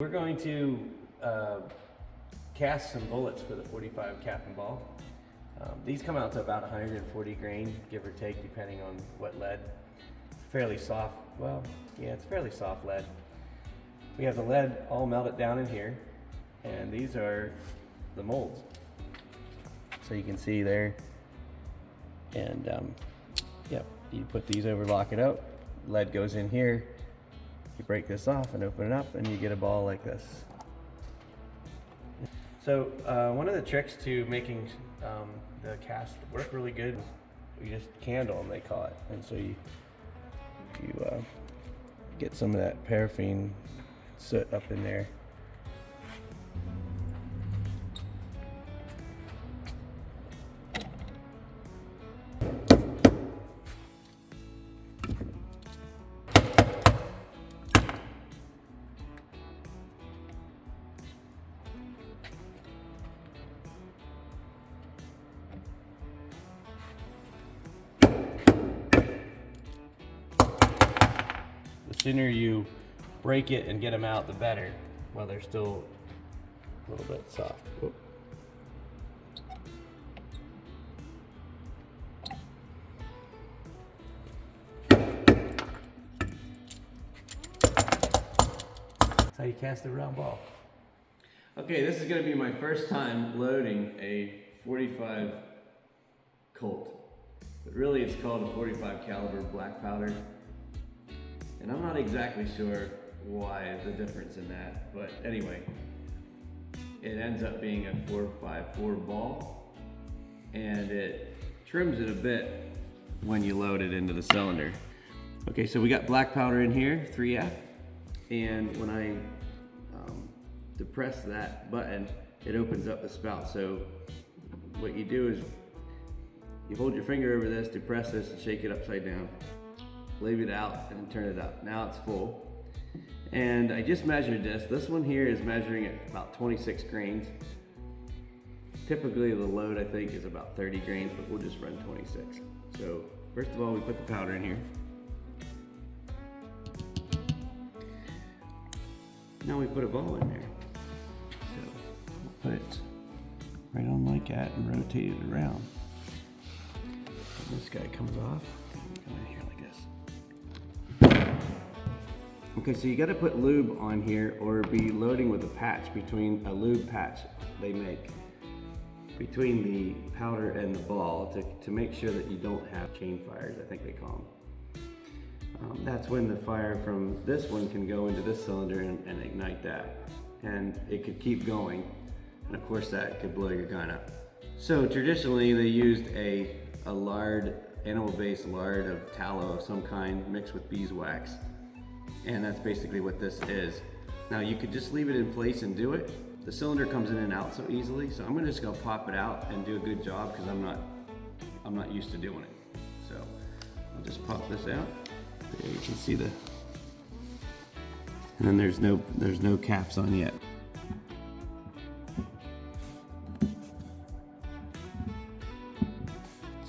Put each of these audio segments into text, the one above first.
We're going to cast some bullets for the 45 cap and ball. These come out to about 140 grain, give or take, depending on what lead. Fairly soft, well, yeah, it's fairly soft lead. We have the lead all melted down in here, and these are the molds. So you can see there, and yep, you put these over, lock it up, lead goes in here, you break this off and open it up, and you get a ball like this. So one of the tricks to making the cast work really good, you just candle them, they call it. And so you get some of that paraffin soot up in there. The sooner you break it and get them out, the better, while they're still a little bit soft. Whoop. That's how you cast a round ball. Okay, this is going to be my first time loading a 45 Colt, but really it's called a 45 caliber black powder. And I'm not exactly sure why the difference in that, but anyway, it ends up being a 454 ball, and it trims it a bit when you load it into the cylinder. Okay, so we got black powder in here, 3F, and when I depress that button, it opens up the spout. So what you do is you hold your finger over this, depress this, and shake it upside down. Leave it out and turn it up. Now it's full. And I just measured this. This one here is measuring at about 26 grains. Typically the load I think is about 30 grains, but we'll just run 26. So first of all, we put the powder in here. Now we put a ball in there. So we'll put it right on like that and rotate it around. And this guy comes off. Come in here like this. Okay, so you got to put lube on here or be loading with a patch, between a lube patch they make between the powder and the ball to make sure that you don't have chain fires, I think they call them. That's when the fire from this one can go into this cylinder and ignite that. And it could keep going, and of course that could blow your gun up. So traditionally they used a lard, animal-based lard of tallow of some kind mixed with beeswax. And that's basically what this is. Now you could just leave it in place and do it. The cylinder comes in and out so easily, so I'm just gonna pop it out and do a good job because I'm not used to doing it. So I'll just pop this out. There you can see and then there's no caps on yet.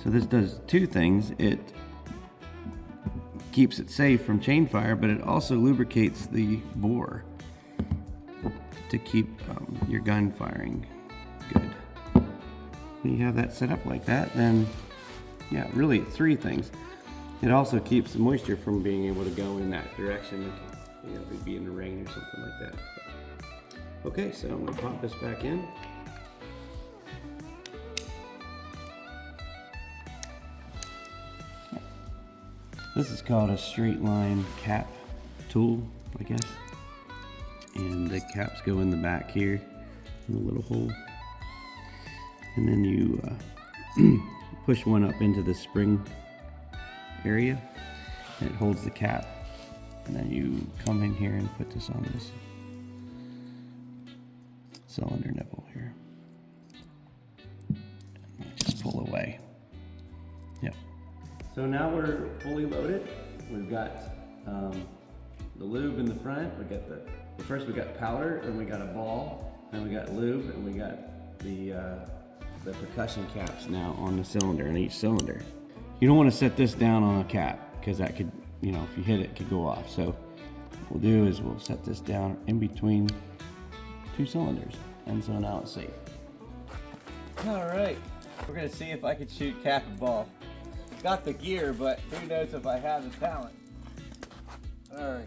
So this does two things. It keeps it safe from chain fire, but it also lubricates the bore to keep your gun firing good. When you have that set up like that, then yeah, really three things. It also keeps the moisture from being able to go in that direction. You know, it'd be in the rain or something like that. Okay, so I'm gonna pop this back in. This is called a straight line cap tool, I guess. And the caps go in the back here, in the little hole. And then you push one up into the spring area, and it holds the cap. And then you come in here and put this on this cylinder nipple here. And just pull away. Yep. So now we're fully loaded. We've got the lube in the front. We got first we got powder, and we got a ball, and we got lube, and we got the percussion caps now on the cylinder, in each cylinder. You don't want to set this down on a cap because that could, you know, if you hit it, it could go off. So we'll do is we'll set this down in between 2 cylinders, and so now it's safe. All right, we're gonna see if I can shoot cap and ball. Got the gear, but who knows if I have the talent. All right.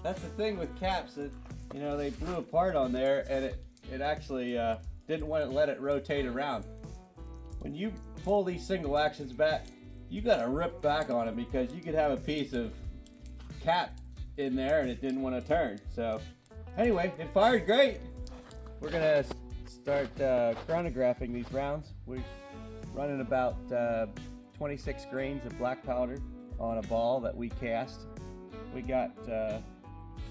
That's the thing with caps, that you know, they blew apart on there, and it actually didn't want to let it rotate around. When you pull these single actions back, you got to rip back on it, because you could have a piece of cap in there and it didn't want to turn. So anyway, it fired great. We're gonna start chronographing these rounds. We're running about 26 grains of black powder on a ball that we cast. We got the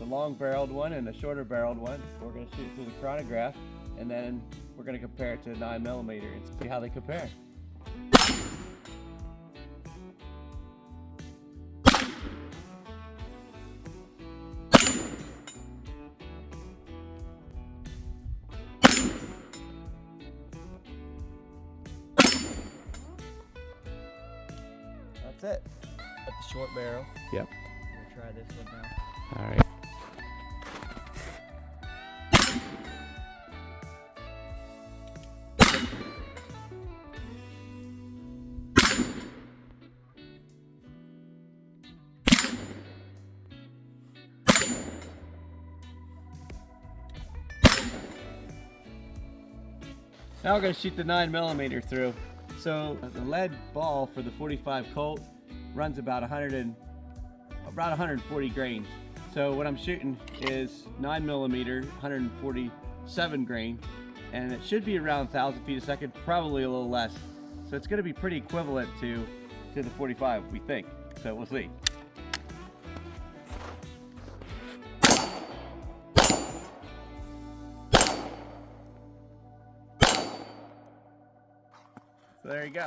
long barreled one and the shorter barreled one. We're going to shoot through the chronograph, and then we're going to compare it to a 9mm and see how they compare. That's it. At the short barrel. Yep. We'll try this one now. All right. Now we're going to shoot the 9mm through. So the lead ball for the 45 Colt runs about 140 grains. So what I'm shooting is 9mm, 147 grain, and it should be around 1,000 feet a second, probably a little less. So it's going to be pretty equivalent to the 45, we think. So we'll see. So there you go.